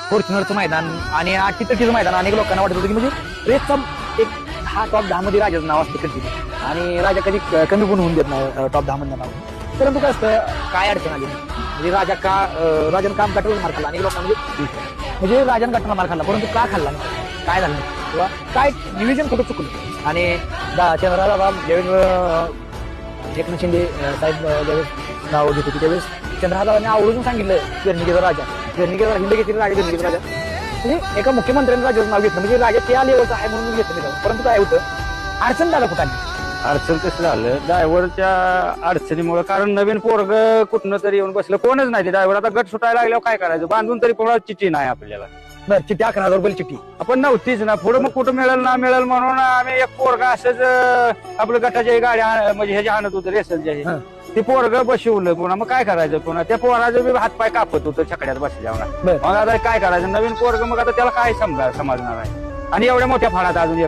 फॉर्च्युनरचं मैदान आणि 80-30चं मैदान अनेक लोकांना वाटत होतं की म्हणजे रेसचा एक टॉप 10 मध्ये राजाचं नाव असतं कंटिन्यू आणि राजा कधी कमी पण होऊन देत नाही टॉप 10 मधलं नाव. परंतु काय असतं काय अडचण आली म्हणजे राजानं काम काटवून मार खाल्ला अनेक लोकांना म्हणजे राजानं काटून मार खाल्ला परंतु का खाल्ला काय झालं किंवा काय नियोजन कुठं चुकलं आणि चंद्रराजा ज्यावेळेस एकनाथ शिंदे साहेब ज्यावेळेस नाव घेत होते त्यावेळेस चंद्रहाराने आवडून सांगितलं गर्णिकेचा राजा हिंद घेतली राजा गर्णिकेचा राजा म्हणजे एका मुख्यमंत्र्यांनी राजाचं नाव घेतलं म्हणजे राजा त्या लेवलचं आहे म्हणून घेतलं नाही. परंतु काय होतं अडचण झालं कुठं अडचण कसं झालं ड्रायव्हरच्या अडचणीमुळे कारण नवीन पोरग कुठनं तरी येऊन बसलं कोणच नाही ड्रायव्हर आता गट सुटायला लागल्यावर काय करायचं बांधून तरी कोणाला चिठ्ठी नाही आपल्याला. बरं चिठ्ठी 11,000 रुपये चिठ्ठी आपण नव्हतीच ना पुढे मग कुठं मिळेल ना मिळेल म्हणून आम्ही एक पोरगा असंच आपलं गटाच्या गाड्या म्हणजे ह्याच्या आणत होतं रेसलच्या ते पोरग बसवलं पुन्हा मग काय करायचं पुन्हा त्या पोराचं बी हातपाय कापत होतं छकड्यात बसल्यावर मग आता काय करायचं नवीन पोरग मग आता त्याला काय समजणार आहे आणि एवढ्या मोठ्या फाळात अजून